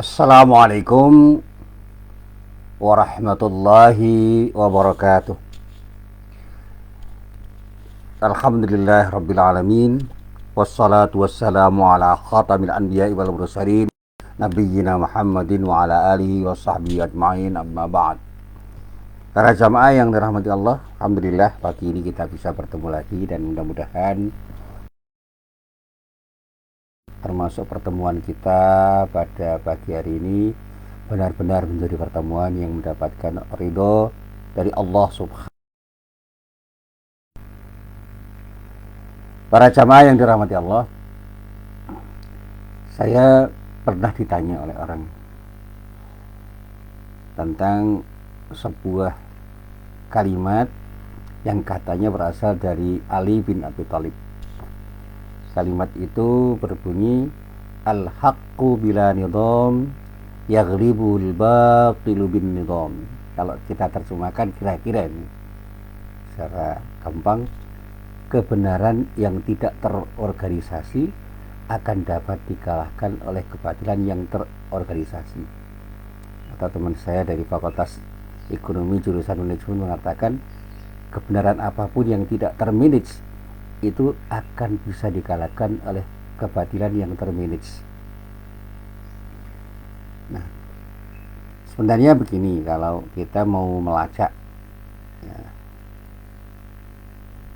Assalamualaikum warahmatullahi wabarakatuh. Alhamdulillah rabbil alamin. Wassalatu wassalamu ala khatamil anbiya'i wal mursalin nabiyyina Muhammadin wa ala alihi wa sahbihi ajma'in, amma ba'd. Para jamaah yang dirahmati Allah, alhamdulillah pagi ini kita bisa bertemu lagi, dan mudah-mudahan termasuk pertemuan kita pada pagi hari ini benar-benar menjadi pertemuan yang mendapatkan ridho dari Allah Subhanahu. Para jamaah yang dirahmati Allah, saya pernah ditanya oleh orang tentang sebuah kalimat yang katanya berasal dari Ali bin Abi Thalib. Kalimat itu berbunyi, al-haqqu bila nidham yaghlibul batilu bin nidham. Kalau kita terjemahkan kira-kira ini secara gampang, kebenaran yang tidak terorganisasi akan dapat dikalahkan oleh kebatilan yang terorganisasi. Atau teman saya dari Fakultas Ekonomi jurusan Manajemen mengatakan, kebenaran apapun yang tidak termanage itu akan bisa dikalahkan oleh kebatilan yang termanage. Nah, sebenarnya begini, kalau kita mau melacak ya,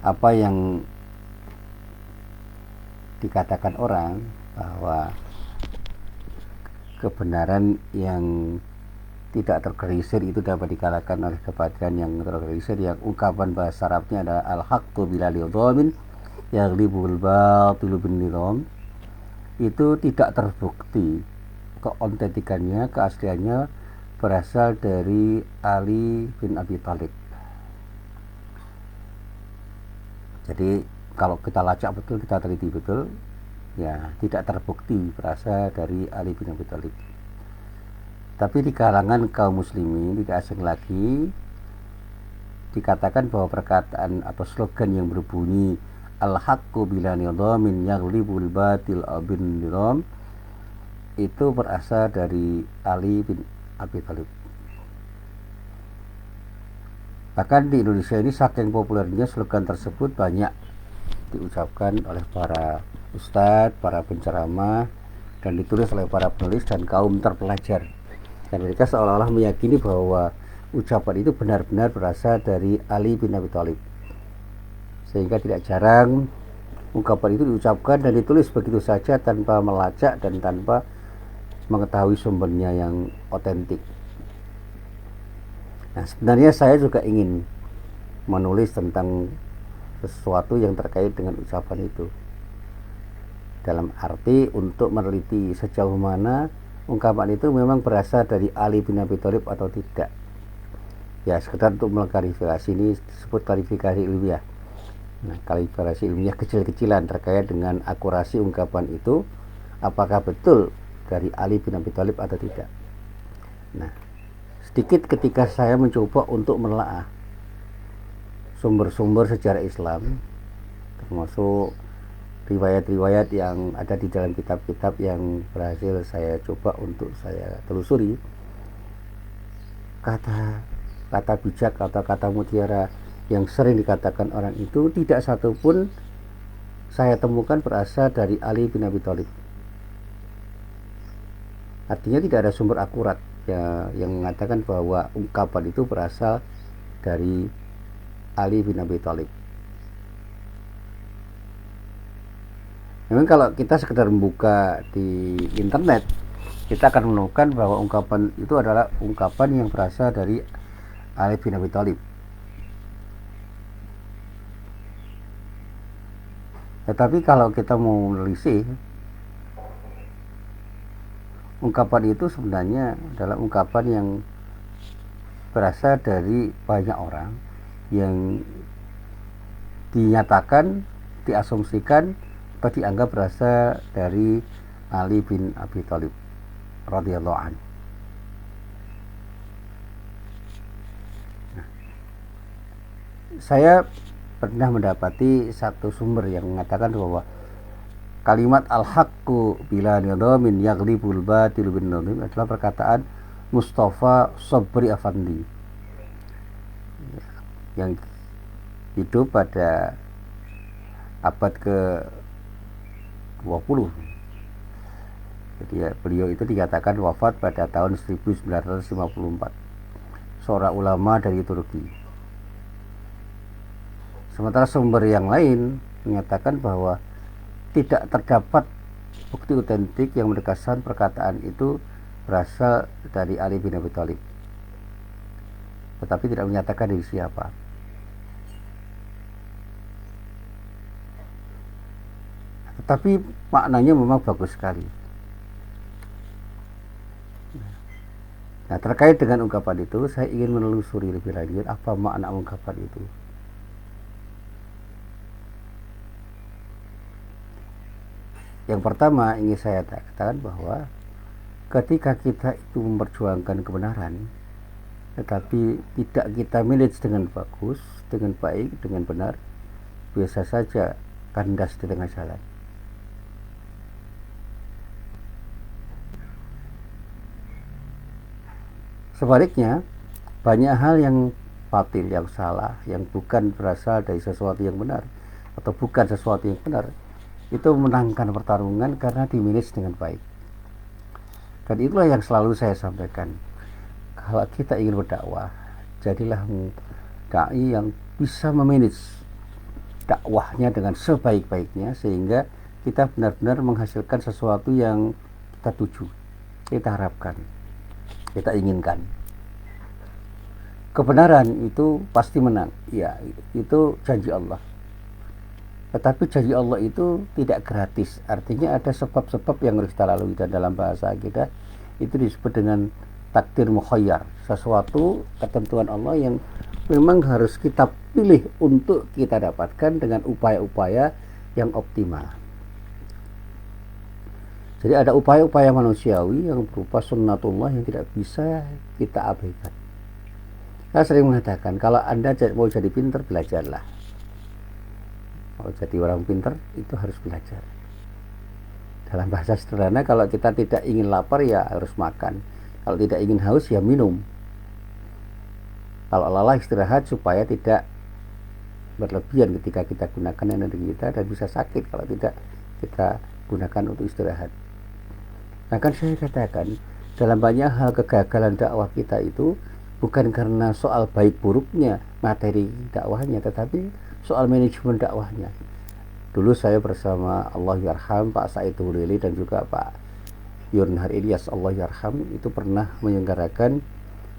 apa yang dikatakan orang bahwa kebenaran yang tidak terorganisir itu dapat dikalahkan oleh kebatilan yang terorganisir, yang ungkapan bahasa Arabnya adalah al-haqqu bila nidhamin yaghlibul batilu bin nidham, itu tidak terbukti keautentikannya, keasliannya berasal dari Ali bin Abi Thalib. Jadi kalau kita lacak betul, kita teliti betul, ya tidak terbukti berasal dari Ali bin Abi Thalib. Tapi di kalangan kaum muslimin tidak asing lagi dikatakan bahwa perkataan atau slogan yang berbunyi al-haqqu bila nidhamin yaghlibul batil bin nidham itu berasal dari Ali bin Abi Thalib. Bahkan di Indonesia ini saking populernya slogan tersebut banyak diucapkan oleh para ustadz, para penceramah, dan ditulis oleh para penulis dan kaum terpelajar. Dan mereka seolah-olah meyakini bahwa ucapan itu benar-benar berasal dari Ali bin Abi Thalib. Sehingga tidak jarang ungkapan itu diucapkan dan ditulis begitu saja tanpa melacak dan tanpa mengetahui sumbernya yang otentik. Nah, sebenarnya saya juga ingin menulis tentang sesuatu yang terkait dengan ucapan itu, dalam arti untuk meneliti sejauh mana ungkapan itu memang berasal dari Ali bin Abi Thalib atau tidak. Ya, sekedar untuk mengklarifikasi, ini disebut klarifikasi ilmiah. Nah, klarifikasi ilmiah kecil-kecilan terkait dengan akurasi ungkapan itu, apakah betul dari Ali bin Abi Thalib atau tidak. Nah, sedikit ketika saya mencoba untuk menelaah sumber-sumber sejarah Islam, termasuk riwayat-riwayat yang ada di dalam kitab-kitab yang berhasil saya coba untuk saya telusuri, kata bijak atau kata mutiara yang sering dikatakan orang itu tidak satupun saya temukan berasal dari Ali bin Abi Thalib. Artinya tidak ada sumber akurat ya, yang mengatakan bahwa ungkapan itu berasal dari Ali bin Abi Thalib. Memang kalau kita sekedar membuka di internet, kita akan menemukan bahwa ungkapan itu adalah ungkapan yang berasal dari Ali bin Abi Thalib. Tetapi kalau kita mau menelisik, ungkapan itu sebenarnya adalah ungkapan yang berasal dari banyak orang yang dinyatakan, diasumsikan atau dianggap berasal dari Ali bin Abi Thalib radhiyallahu anhu. Nah, saya pernah mendapati satu sumber yang mengatakan bahwa kalimat al-haqqu bila nidhamin yaghlibul batil bin nidham adalah perkataan Mustafa Sabri Afandi yang hidup pada abad ke-20. Jadi ya, beliau itu dikatakan wafat pada tahun 1954. Seorang ulama dari Turki. Sementara sumber yang lain menyatakan bahwa tidak terdapat bukti otentik yang menegaskan perkataan itu berasal dari Ali bin Abi Thalib, tetapi tidak menyatakan dari siapa. Tetapi maknanya memang bagus sekali. Nah, terkait dengan ungkapan itu, saya ingin menelusuri lebih lanjut apa makna ungkapan itu. Yang pertama ingin saya katakan bahwa ketika kita itu memperjuangkan kebenaran, tetapi tidak kita manage dengan bagus, dengan baik, dengan benar, biasa saja kandas di tengah jalan. Sebaliknya, banyak hal yang batil, yang salah, yang bukan berasal dari sesuatu yang benar atau bukan sesuatu yang benar, itu memenangkan pertarungan karena dimanage dengan baik. Dan itulah yang selalu saya sampaikan. Kalau kita ingin berdakwah, jadilah dai yang bisa memanage dakwahnya dengan sebaik-baiknya sehingga kita benar-benar menghasilkan sesuatu yang kita tuju, kita harapkan, kita inginkan. Kebenaran itu pasti menang, ya, itu janji Allah. Tetapi janji Allah itu tidak gratis, artinya ada sebab-sebab yang harus kita lalui, dan dalam bahasa kita itu disebut dengan takdir mukhayyar, sesuatu ketentuan Allah yang memang harus kita pilih untuk kita dapatkan dengan upaya-upaya yang optimal. Jadi ada upaya-upaya manusiawi yang berupa sunnatullah yang tidak bisa kita abaikan. Saya sering mengatakan, kalau Anda mau jadi pintar, belajarlah. Kalau jadi orang pintar itu harus belajar. Dalam bahasa sederhana, kalau kita tidak ingin lapar ya harus makan. Kalau tidak ingin haus ya minum. Kalau lelah istirahat supaya tidak berlebihan ketika kita gunakan energi kita, dan bisa sakit kalau tidak kita gunakan untuk istirahat. Nah, kan saya katakan dalam banyak hal kegagalan dakwah kita itu bukan karena soal baik buruknya materi dakwahnya, tetapi soal manajemen dakwahnya. Dulu saya bersama Allahyarham Pak Said Hulili dan juga Pak Yurnhar Ilyas Allahyarham itu pernah menyelenggarakan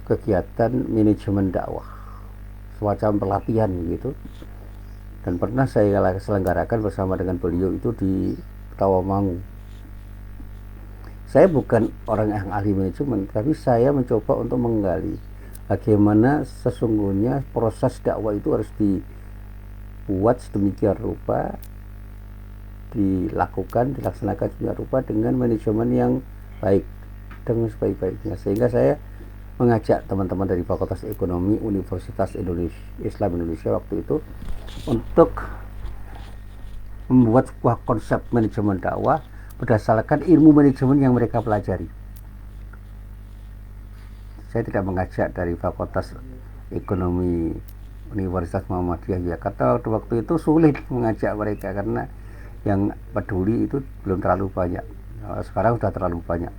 kegiatan manajemen dakwah, semacam pelatihan gitu, dan pernah saya selenggarakan bersama dengan beliau itu di Tawamangu. Saya bukan orang yang ahli manajemen, tapi saya mencoba untuk menggali bagaimana sesungguhnya proses dakwah itu harus dibuat sedemikian rupa, dilaksanakan sedemikian rupa dengan manajemen yang baik, dengan sebaik-baiknya. Sehingga saya mengajak teman-teman dari Fakultas Ekonomi Universitas Islam Indonesia waktu itu untuk membuat sebuah konsep manajemen dakwah berdasarkan ilmu manajemen yang mereka pelajari. Saya tidak mengajak dari Fakultas Ekonomi Universitas Muhammadiyah Jakarta. Waktu itu sulit mengajak mereka karena yang peduli itu belum terlalu banyak. Sekarang sudah terlalu banyak.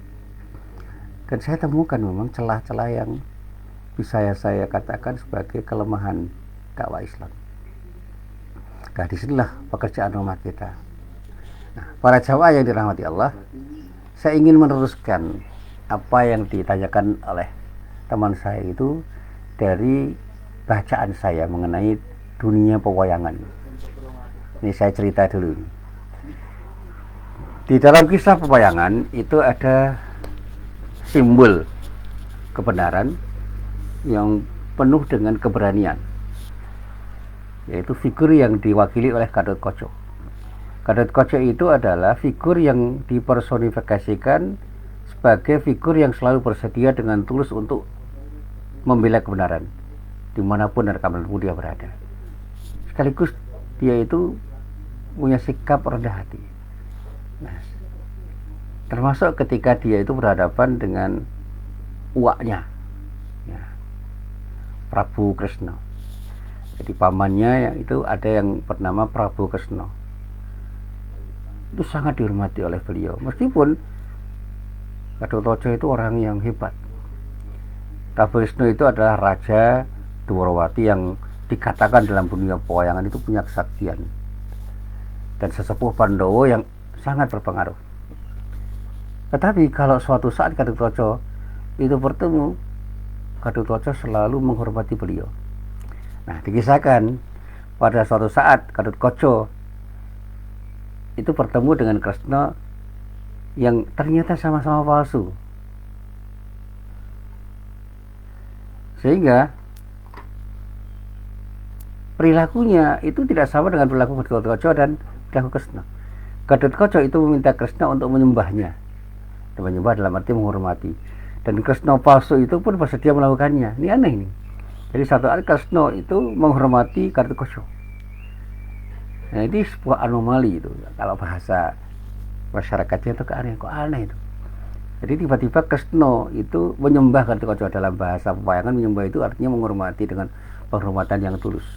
Dan saya temukan memang celah-celah yang bisa saya katakan sebagai kelemahan dakwah Islam. Nah, disinilah pekerjaan rumah kita. Nah, para jamaah yang dirahmati Allah, saya ingin meneruskan apa yang ditanyakan oleh teman saya itu dari bacaan saya mengenai dunia pewayangan. Ini saya cerita dulu. Di dalam kisah pewayangan itu ada simbol kebenaran yang penuh dengan keberanian, yaitu figur yang diwakili oleh Gathotkaca. Gathotkaca itu adalah figur yang dipersonifikasikan sebagai figur yang selalu bersedia dengan tulus untuk membela kebenaran dimanapun dan kapanpun dia berada. Sekaligus dia itu punya sikap rendah hati. Nah, termasuk ketika dia itu berhadapan dengan uaknya, ya, Prabu Kresna. Jadi pamannya yang itu ada yang bernama Prabu Kresna. Itu sangat dihormati oleh beliau. Meskipun Gathotkaca itu orang yang hebat. Prabu Kresna itu adalah raja Dwarawati yang dikatakan dalam dunia pewayangan itu punya kesaktian. Dan sesepuh Pandawa yang sangat berpengaruh. Tetapi kalau suatu saat Gathotkaca itu bertemu, Gathotkaca selalu menghormati beliau. Nah, dikisahkan pada suatu saat Gathotkaca itu bertemu dengan Kresna yang ternyata sama-sama palsu. Sehingga perilakunya itu tidak sama dengan perilaku Gathotkaca dan perilaku Kresna. Gathotkaca itu meminta Kresna untuk menyembahnya. Dan menyembah dalam arti menghormati. Dan Kresna palsu itu pun bersedia melakukannya. Ini aneh ini. Jadi satu hari Kresna itu menghormati Gathotkaca. Nah, ini sebuah anomali itu. Kalau bahasa masyarakatnya itu kok aneh itu. Jadi tiba-tiba Kresna itu menyembah Gathotkaca. Dalam bahasa pewayangan menyembah itu artinya menghormati dengan penghormatan yang tulus.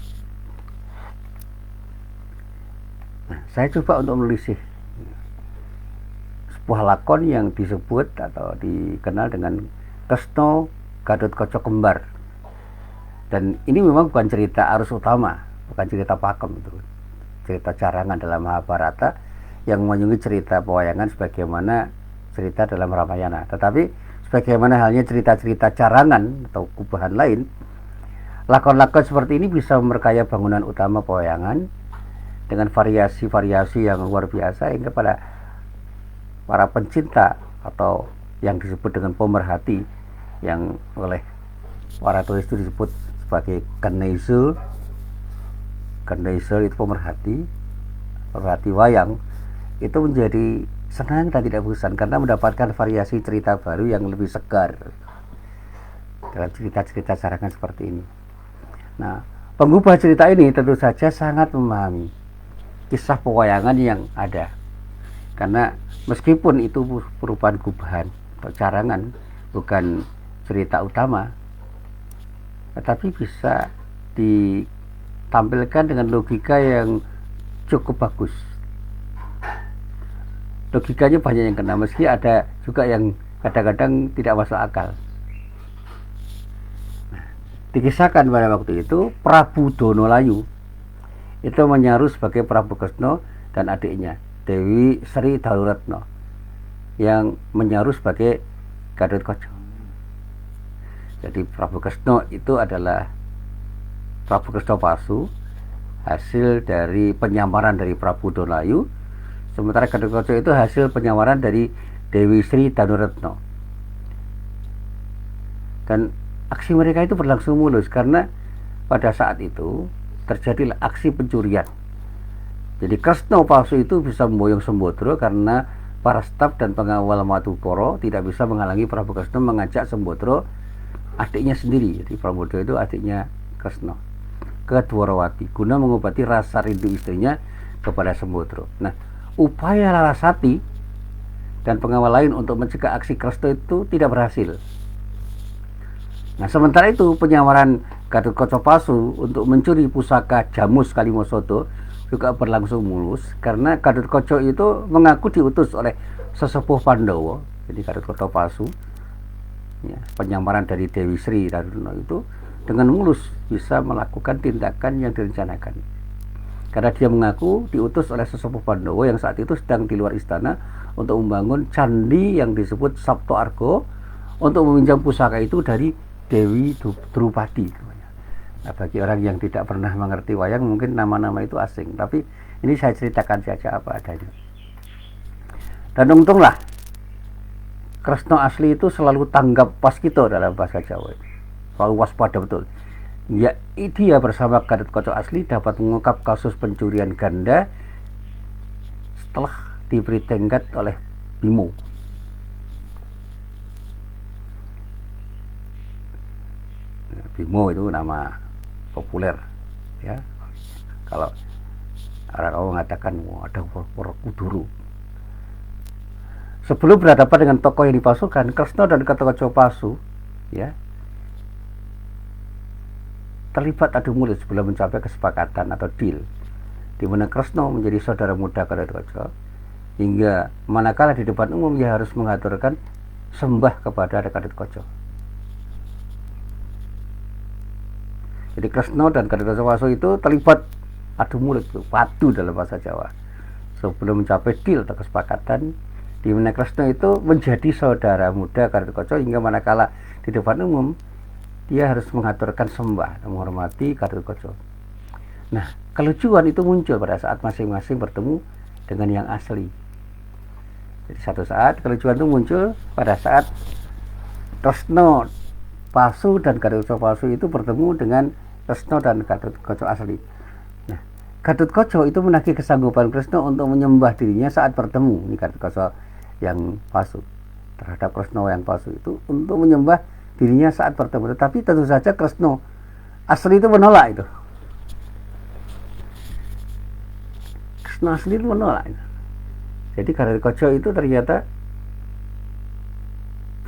Nah, saya coba untuk menelisik sebuah lakon yang disebut atau dikenal dengan Kresna Gathotkaca kembar. Dan ini memang bukan cerita arus utama, bukan cerita pakem itu. Cerita carangan dalam Mahabharata yang menyungi cerita pewayangan sebagaimana cerita dalam Ramayana. Tetapi sebagaimana halnya cerita-cerita carangan atau kubahan lain, lakon-lakon seperti ini bisa memperkaya bangunan utama pewayangan dengan variasi-variasi yang luar biasa hingga pada para pencinta atau yang disebut dengan pemerhati yang oleh para tulis itu disebut sebagai Keneise. Keneise itu pemerhati wayang, itu menjadi senang dan tidak bosan karena mendapatkan variasi cerita baru yang lebih segar dalam cerita-cerita carangan seperti ini. Nah, pengubah cerita ini tentu saja sangat memahami kisah pewayangan yang ada, karena meskipun itu merupakan gubahan atau carangan, bukan cerita utama, tetapi bisa ditampilkan dengan logika yang cukup bagus. Logikanya banyak yang kena, meski ada juga yang kadang-kadang tidak masuk akal. Nah, dikisahkan pada waktu itu Prabu Donolayu itu menyaru sebagai Prabu Kresna dan adiknya Dewi Sri Daruratna yang menyaru sebagai Gathotkaca. Jadi Prabu Kresna itu adalah Prabu Kresna palsu, hasil dari penyamaran dari Prabu Donolayu, sementara Gathotkaca itu hasil penyamaran dari Dewi Sri Danuratna. Dan aksi mereka itu berlangsung mulus karena pada saat itu terjadilah aksi pencurian. Jadi Kresna palsu itu bisa memboyong Sembodra karena para staf dan pengawal Madukara tidak bisa menghalangi Prabu Kresna mengajak Sembodra, adiknya sendiri. Jadi Pramoda itu adiknya Kresna, ke Dwarawati guna mengobati rasa rindu istrinya kepada Sembodra. Nah, upaya Larasati dan pengawal lain untuk mencegah aksi Kresna itu tidak berhasil. Nah, sementara itu penyamaran Gathotkaca palsu untuk mencuri pusaka Jamus Kalimasada juga berlangsung mulus karena Gathotkaca itu mengaku diutus oleh sesepuh Pandawa. Jadi Gathotkaca palsu, ya, penyamaran dari Dewi Sri Daruratna itu dengan mulus bisa melakukan tindakan yang direncanakan karena dia mengaku diutus oleh sesepuh Pandawa yang saat itu sedang di luar istana untuk membangun candi yang disebut Sabto Arga untuk meminjam pusaka itu dari Dewi Drupadi. Nah, bagi orang yang tidak pernah mengerti wayang mungkin nama-nama itu asing, tapi ini saya ceritakan saja apa adanya. Dan untunglah Kresna asli itu selalu tanggap waskita dalam bahasa Jawa, selalu waspada betul. Ya, dia bersama Gathotkaca asli dapat mengungkap kasus pencurian ganda setelah diberi tenggat oleh Bimo. Bimo itu nama populer, ya. Kalau orang mengatakan ada Kuduru. sebelum berhadapan dengan tokoh yang dipalsukan, Kresna dan Gatotkaca palsu ya terlibat adu mulut sebelum mencapai kesepakatan atau deal, di mana Kresna menjadi saudara muda Gatotkaca, hingga manakala di depan umum ia harus mengaturkan sembah kepada Gatotkaca. Jadi Kresna dan Gatotkaca palsu itu terlibat adu mulut, padu dalam bahasa Jawa, sebelum mencapai deal atau kesepakatan, di mana Kresna itu menjadi saudara muda Gatotkaca, hingga manakala di depan umum dia harus mengaturkan sembah dan menghormati Gatotkaca. Nah, kelucuan itu muncul pada saat masing-masing bertemu dengan yang asli. Jadi satu saat kelucuan itu muncul pada saat Kresna palsu dan Gatotkaca palsu itu bertemu dengan Kresna dan Gatotkaca asli. Nah, Gatotkaca itu menagih kesanggupan Kresna untuk menyembah dirinya saat bertemu, ini Gatotkaca yang palsu terhadap Kresna yang palsu itu, untuk menyembah dirinya saat bertemu. Tetapi tentu saja Kresna asli itu menolak itu. Kresna asli itu menolak itu. Jadi Gatotkaca itu ternyata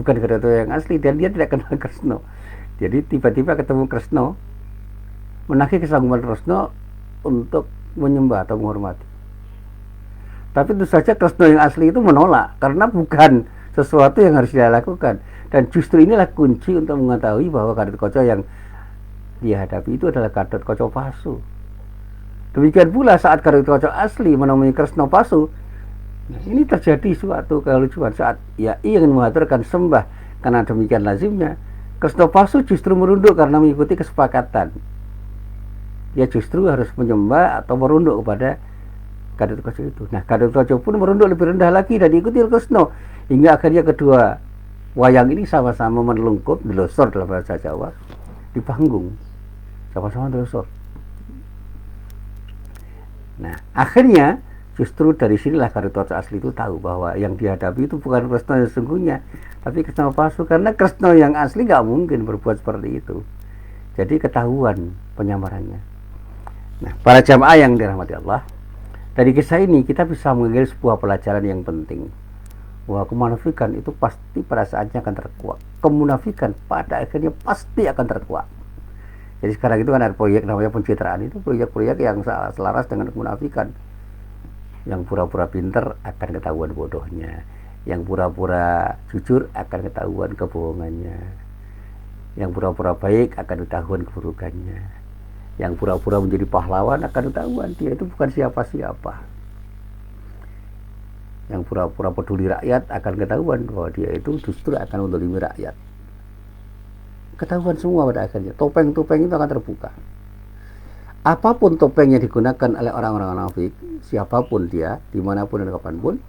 bukan Gatotkaca yang asli, dan dia tidak kenal Kresna. Jadi tiba-tiba ketemu Kresna, menagih kesanggupan Kresna untuk menyembah atau menghormati. Tapi tentu saja Kresna yang asli itu menolak, karena bukan sesuatu yang harus dia lakukan. Dan justru inilah kunci untuk mengetahui bahwa Gatotkaca yang dia hadapi itu adalah Gatotkaca palsu. Demikian pula saat Gatotkaca asli menemui Kresna palsu, nah, ini terjadi suatu kelucuan saat ia ingin mengaturkan sembah. Karena demikian lazimnya, Kresna palsu justru merunduk karena mengikuti kesepakatan. Dia justru harus menyembah atau merunduk kepada Gatotkaca itu. Nah, Gatotkaca pun merunduk lebih rendah lagi dan ikuti Kresna, hingga akhirnya kedua wayang ini sama-sama menelungkup, delosor dalam bahasa Jawa, di panggung, sama-sama delosor. Nah, akhirnya justru dari sinilah Gatotkaca asli itu tahu bahwa yang dihadapi itu bukan Kresna yang sesungguhnya, tapi Kresna palsu, karena Kresna yang asli gak mungkin berbuat seperti itu. Jadi ketahuan penyamarannya. Nah, para jamaah yang dirahmati Allah, dari kisah ini kita bisa mengambil sebuah pelajaran yang penting, bahwa kemunafikan itu pasti pada saatnya akan terkuak. Kemunafikan pada akhirnya pasti akan terkuak. Jadi sekarang itu kan ada proyek namanya pencitraan, itu proyek-proyek yang selaras dengan kemunafikan. Yang pura-pura pinter akan ketahuan bodohnya, yang pura-pura jujur akan ketahuan kebohongannya, yang pura-pura baik akan ketahuan keburukannya, yang pura-pura menjadi pahlawan akan ketahuan dia itu bukan siapa-siapa, yang pura-pura peduli rakyat akan ketahuan bahwa dia itu justru akan mendolimi rakyat. Ketahuan semua pada akhirnya. Topeng-topeng itu akan terbuka. Apapun topeng yang digunakan oleh orang-orang munafik, siapapun dia, dimanapun dan kapanpun,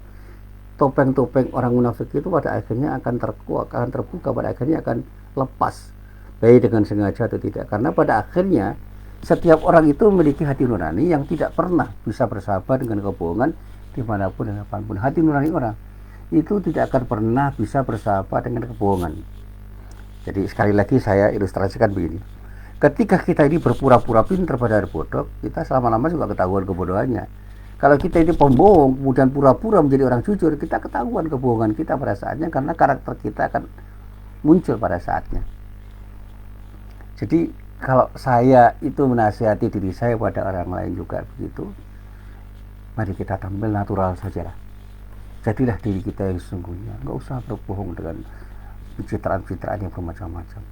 topeng-topeng orang munafik itu pada akhirnya akan terkuak, akan terbuka, pada akhirnya akan lepas, baik dengan sengaja atau tidak. Karena pada akhirnya setiap orang itu memiliki hati nurani yang tidak pernah bisa bersahabat dengan kebohongan dimanapun dan kapanpun. Hati nurani orang itu tidak akan pernah bisa bersahabat dengan kebohongan. Jadi sekali lagi saya ilustrasikan begini. Ketika kita ini berpura-pura pintar padahal bodoh, kita selama-lama juga ketahuan kebodohannya. Kalau kita ini pembohong, kemudian pura-pura menjadi orang jujur, kita ketahuan kebohongan kita pada saatnya, karena karakter kita akan muncul pada saatnya. Jadi kalau saya itu menasihati diri saya pada orang lain juga begitu, mari kita tampil natural saja lah. Jadilah diri kita yang sesungguhnya, nggak usah berbohong dengan pencitraan-pencitraan yang bermacam-macam.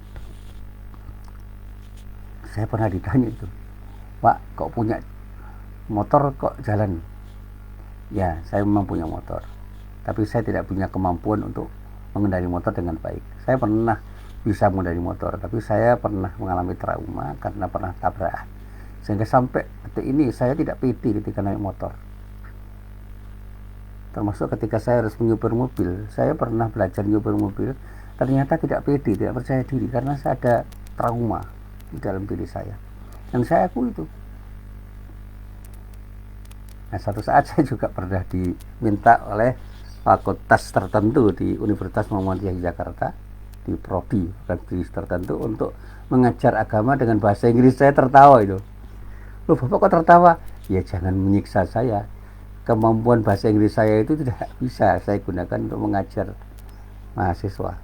Saya pernah ditanya itu, Pak, kok punya motor kok jalan? Ya, saya memang punya motor, tapi saya tidak punya kemampuan untuk mengendarai motor dengan baik. Saya pernah bisa mengendarai motor, tapi saya pernah mengalami trauma karena pernah tabrakan, sehingga sampai detik ini saya tidak pede ketika naik motor. Termasuk ketika saya harus menyupir mobil, saya pernah belajar menyupir mobil, ternyata tidak pede, tidak percaya diri, karena saya ada trauma di dalam diri saya, dan saya akui itu. Nah, suatu saat saya juga pernah diminta oleh fakultas tertentu di Universitas Muhammadiyah Jakarta, di prodi fakultas tertentu, untuk mengajar agama dengan bahasa Inggris. Saya tertawa itu. Loh, Bapak kok tertawa? Ya jangan menyiksa saya. kemampuan bahasa Inggris saya itu tidak bisa saya gunakan untuk mengajar mahasiswa.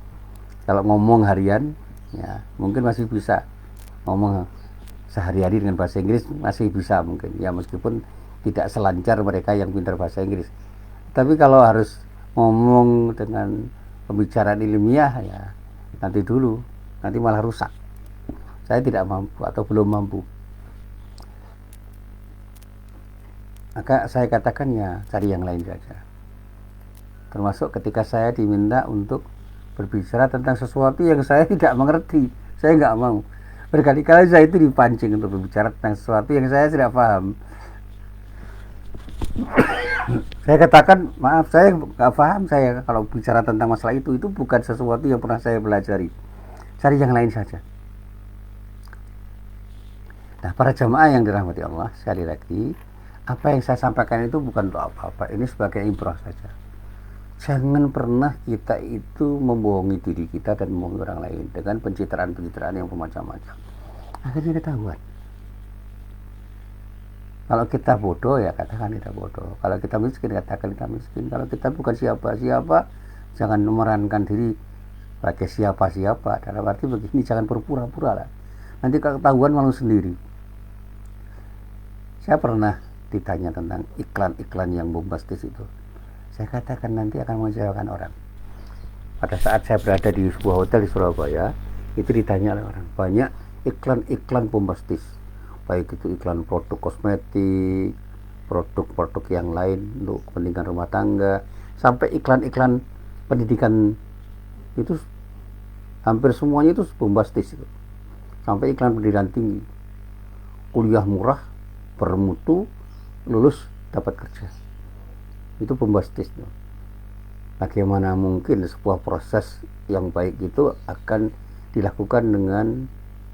Kalau ngomong harian, ya mungkin masih bisa ngomong sehari-hari dengan bahasa Inggris, masih bisa mungkin, ya meskipun tidak selancar mereka yang pintar bahasa Inggris. Tapi kalau harus ngomong dengan pembicaraan ilmiah, ya nanti dulu, nanti malah rusak. Saya tidak mampu atau belum mampu. Maka saya katakan ya cari yang lain saja. Termasuk ketika saya diminta untuk berbicara tentang sesuatu yang saya tidak mengerti, saya nggak mau. Berkali-kali saya itu dipancing untuk berbicara tentang sesuatu yang saya tidak paham. Saya katakan, maaf saya nggak paham, saya kalau bicara tentang masalah itu bukan sesuatu yang pernah saya pelajari. Cari yang lain saja. Nah, para jamaah yang dirahmati Allah, sekali lagi, apa yang saya sampaikan itu bukan untuk apa-apa, ini sebagai ibrah saja. Jangan pernah kita itu membohongi diri kita dan membohongi orang lain dengan pencitraan-pencitraan yang bermacam-macam. Akhirnya ketahuan. Kalau kita bodoh, ya katakan kita bodoh. Kalau kita miskin, katakan kita miskin. Kalau kita bukan siapa-siapa, jangan memerankan diri sebagai siapa-siapa. Dalam arti begini, jangan berpura-pura lah. Nanti ketahuan malu sendiri. Saya pernah ditanya tentang iklan-iklan yang bombastis itu. Saya katakan nanti akan mengecewakan orang. Pada saat saya berada di sebuah hotel di Surabaya, itu ditanya oleh orang. Banyak iklan-iklan bombastis. Baik itu iklan produk kosmetik, produk-produk yang lain untuk kepentingan rumah tangga, sampai iklan-iklan pendidikan itu hampir semuanya itu bombastis. Sampai iklan pendidikan tinggi. Kuliah murah, bermutu, lulus dapat kerja. Itu bombastis. Bagaimana mungkin sebuah proses yang baik itu akan dilakukan dengan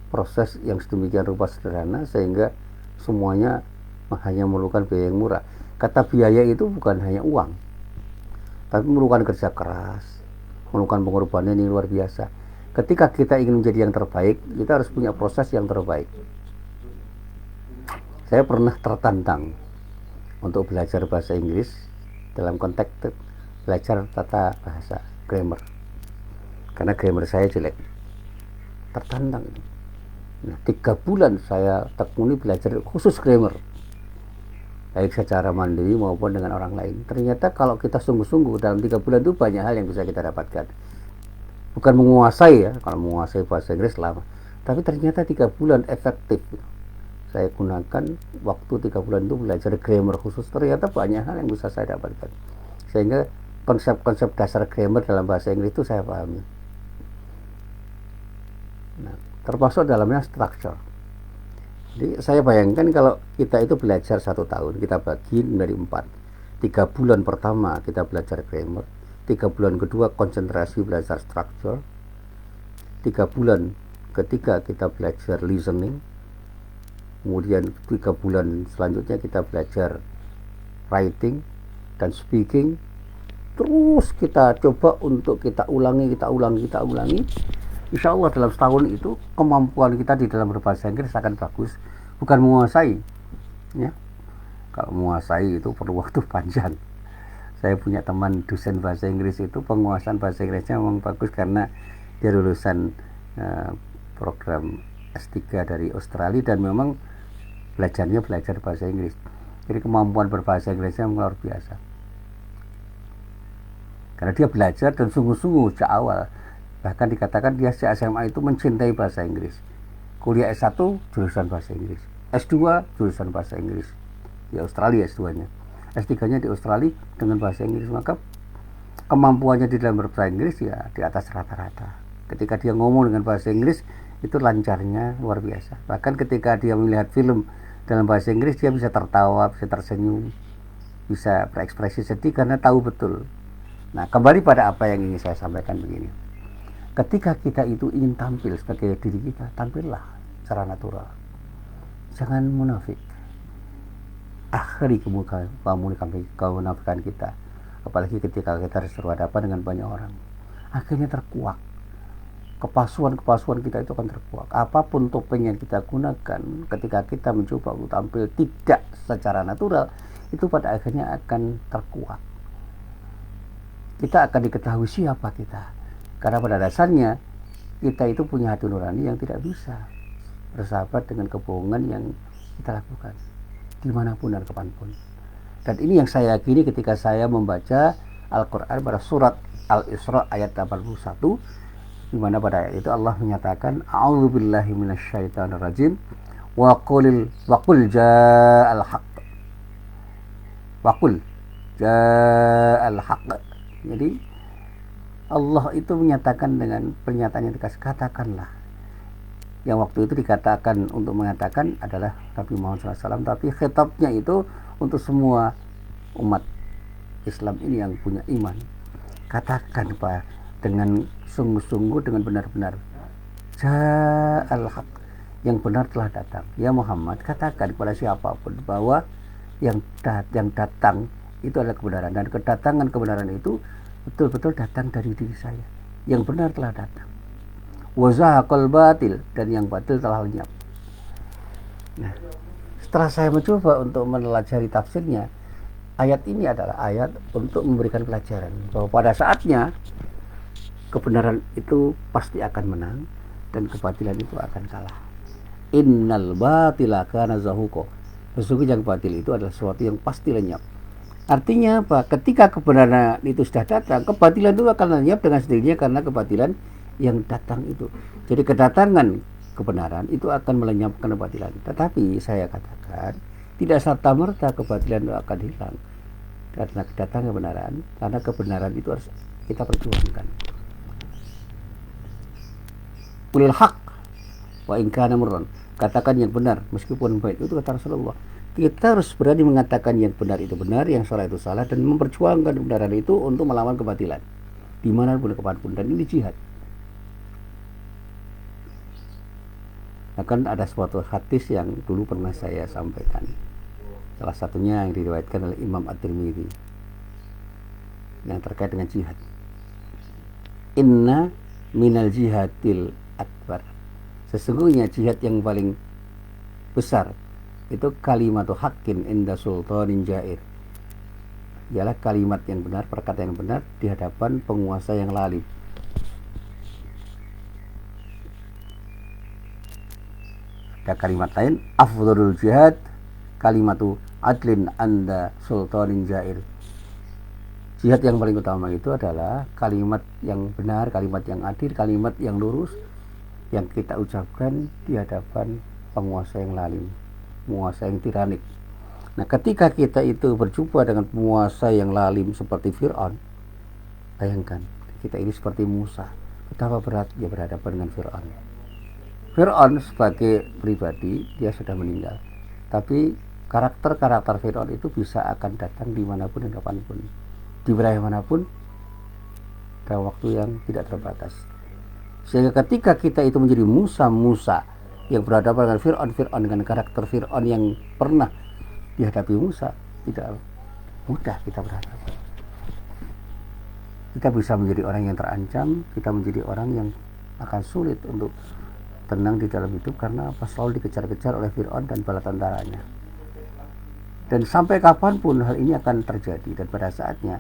proses yang sedemikian rupa sederhana sehingga semuanya hanya memerlukan biaya yang murah. Kata biaya itu bukan hanya uang, tapi memerlukan kerja keras, memerlukan pengorbanan yang luar biasa. Ketika kita ingin menjadi yang terbaik, kita harus punya proses yang terbaik. Saya pernah tertantang untuk belajar bahasa Inggris dalam konteks belajar tata bahasa, grammar. Karena grammar saya jelek. Tertantang. Nah, 3 bulan saya tekuni belajar khusus grammar. Baik secara mandiri maupun dengan orang lain. Ternyata kalau kita sungguh-sungguh dalam 3 bulan itu banyak hal yang bisa kita dapatkan. Bukan menguasai ya, kalau menguasai bahasa Inggris lama. Tapi ternyata 3 bulan efektif. Saya gunakan waktu 3 bulan itu belajar grammar khusus, ternyata banyak hal yang bisa saya dapatkan. Sehingga konsep-konsep dasar grammar dalam bahasa Inggris itu saya pahami. Nah, termasuk dalamnya structure. Jadi saya bayangkan kalau kita itu belajar 1 tahun, kita bagi dari 4. 3 bulan pertama kita belajar grammar, 3 bulan kedua konsentrasi belajar structure, 3 bulan ketiga kita belajar listening, kemudian 3 bulan selanjutnya kita belajar writing dan speaking. Terus kita coba untuk kita ulangi. Insya Allah dalam setahun itu kemampuan kita di dalam berbahasa Inggris akan bagus. Bukan menguasai ya. Kalau menguasai itu perlu waktu panjang. Saya punya teman dosen bahasa Inggris itu penguasaan bahasa Inggrisnya memang bagus karena dia lulusan program S3 dari Australia dan memang belajar bahasa Inggris. Jadi kemampuan berbahasa Inggrisnya luar biasa. Karena dia belajar dan sungguh-sungguh sejak awal. Bahkan dikatakan dia sejak SMA itu mencintai bahasa Inggris. Kuliah S1 jurusan bahasa Inggris, S2 jurusan bahasa Inggris. Di Australia S2-nya. S3-nya di Australia dengan bahasa Inggris. Maka kemampuannya di dalam berbahasa Inggris ya di atas rata-rata. Ketika dia ngomong dengan bahasa Inggris itu lancarnya luar biasa. Bahkan ketika dia melihat film dalam bahasa Inggris dia bisa tertawa, bisa tersenyum, bisa berekspresi sedih karena tahu betul. Nah, kembali pada apa yang ingin saya sampaikan begini. Ketika kita itu ingin tampil sebagai diri kita, tampillah secara natural. Jangan munafik. Akhiri kemunafikan kita. Apalagi ketika kita harus berhadapan dengan banyak orang. Akhirnya terkuak. Kepalsuan kita itu akan terkuak. Apapun topeng yang kita gunakan ketika kita mencoba untuk tampil tidak secara natural, itu pada akhirnya akan terkuak. Kita akan diketahui siapa kita, karena pada dasarnya kita itu punya hati nurani yang tidak bisa bersahabat dengan kebohongan yang kita lakukan dimanapun dan kapanpun. Dan ini yang saya yakini ketika saya membaca Al-Quran pada surat Al-Isra ayat 81, di mana pada ayat itu Allah menyatakan a'udzubillahi minasyaitonirrajim wa qul ja'al haqq wa qul ja'al haqq. Jadi Allah itu menyatakan dengan pernyataan yang tegas, katakanlah. Yang waktu itu dikatakan untuk mengatakan adalah Nabi Muhammad SAW, tapi khitabnya itu untuk semua umat Islam ini yang punya iman. Katakan Pak dengan sungguh-sungguh, dengan benar-benar, ja'al haq, yang benar telah datang. Ya Muhammad, katakan kepada siapapun bahwa yang datang itu adalah kebenaran, dan kedatangan kebenaran itu betul-betul datang dari diri saya. Yang benar telah datang. Wa zahaqal batil, dan yang batil telah lenyap. Nah, setelah saya mencoba untuk mempelajari tafsirnya, ayat ini adalah ayat untuk memberikan pelajaran bahwa pada saatnya kebenaran itu pasti akan menang dan kebatilan itu akan kalah. Innal batila kana zahuqa. Sesungguhnya yang batil itu adalah sesuatu yang pasti lenyap. Artinya apa? Ketika kebenaran itu sudah datang, kebatilan itu akan lenyap dengan sendirinya karena kebatilan yang datang itu. Jadi kedatangan kebenaran itu akan melenyapkan kebatilan. Tetapi saya katakan tidak serta-merta kebatilan itu akan hilang karena kedatangan kebenaran, karena kebenaran itu harus kita perjuangkan. Qulil haq wa in kana murran. Katakan yang benar meskipun pahit, itu kata Rasulullah. Kita harus berani mengatakan yang benar itu benar, yang salah itu salah, dan memperjuangkan kebenaran itu untuk melawan kebatilan dimanapun kapanpun. Dan ini jihad. Akan ada suatu hadis yang dulu pernah saya sampaikan, salah satunya yang diriwayatkan oleh Imam At-Tirmidzi yang terkait dengan jihad. Inna minal jihadil akbar. Sesungguhnya jihad yang paling besar itu kalimatu haqqin inda sultanin jair. Ialah kalimat yang benar, perkataan yang benar di hadapan penguasa yang lalim. Ada kalimat lain, afdhalul jihad kalimatu adlin anda sultanin jair. Jihad yang paling utama itu adalah kalimat yang benar, kalimat yang adil, kalimat yang lurus yang kita ucapkan di hadapan penguasa yang lalim, penguasa yang tiranik. Nah, ketika kita itu berjumpa dengan penguasa yang lalim seperti Fir'aun, bayangkan kita ini seperti Musa, betapa berat dia berhadapan dengan Fir'aun. Fir'aun sebagai pribadi dia sudah meninggal, tapi karakter-karakter Fir'aun itu bisa akan datang dimanapun dan kapanpun, di wilayah manapun, dalam waktu yang tidak terbatas. Sehingga ketika kita itu menjadi Musa yang berhadapan dengan Fir'aun dengan karakter Fir'aun yang pernah dihadapi Musa, tidak mudah kita berhadapan. Kita bisa menjadi orang yang terancam, kita menjadi orang yang akan sulit untuk tenang di dalam hidup karena apa? Selalu dikejar-kejar oleh Fir'aun dan bala tentaranya. Dan sampai kapanpun hal ini akan terjadi, dan pada saatnya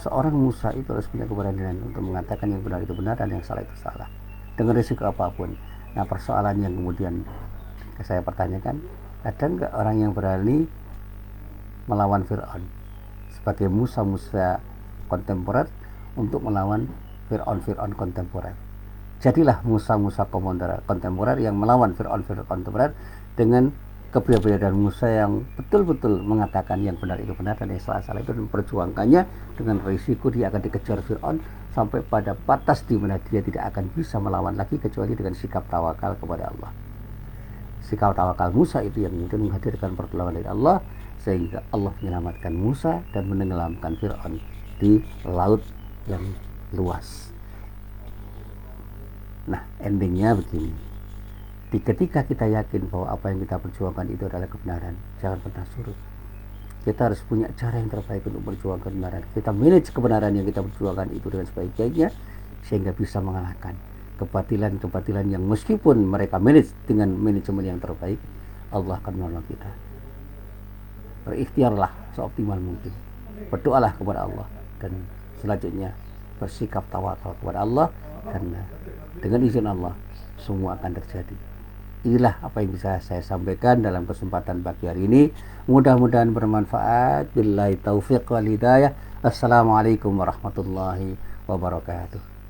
seorang Musa itu harus punya keberanian untuk mengatakan yang benar itu benar dan yang salah itu salah, dengan risiko apapun. Nah, persoalan yang kemudian saya pertanyakan, ada nggak orang yang berani melawan Fir'aun sebagai Musa kontemporer untuk melawan Fir'aun kontemporer? Jadilah Musa kontemporer yang melawan Fir'aun kontemporer dengan kepribadian Musa yang betul-betul mengatakan yang benar itu benar dan yang salah itu, dan memperjuangkannya dengan risiko dia akan dikejar Fir'aun sampai pada batas di mana dia tidak akan bisa melawan lagi kecuali dengan sikap tawakal kepada Allah. Sikap tawakal Musa itu yang kemudian menghadirkan pertolongan dari Allah, sehingga Allah menyelamatkan Musa dan menenggelamkan Fir'aun di laut yang luas. Nah, endingnya begini. Ketika kita yakin bahwa apa yang kita perjuangkan itu adalah kebenaran, jangan pernah surut. Kita harus punya cara yang terbaik untuk perjuangkan kebenaran. Kita manage kebenaran yang kita perjuangkan itu dengan sebaik-baiknya, sehingga bisa mengalahkan kebatilan-kebatilan yang meskipun mereka manage dengan manajemen yang terbaik, Allah akan menolong kita. Berikhtiarlah seoptimal mungkin. Berdoalah kepada Allah, dan selanjutnya bersikap tawakal kepada Allah, dan dengan izin Allah semua akan terjadi. Inilah apa yang bisa saya sampaikan dalam kesempatan pagi hari ini. Mudah-mudahan bermanfaat. Billahi taufiq wal hidayah. Assalamualaikum warahmatullahi wabarakatuh.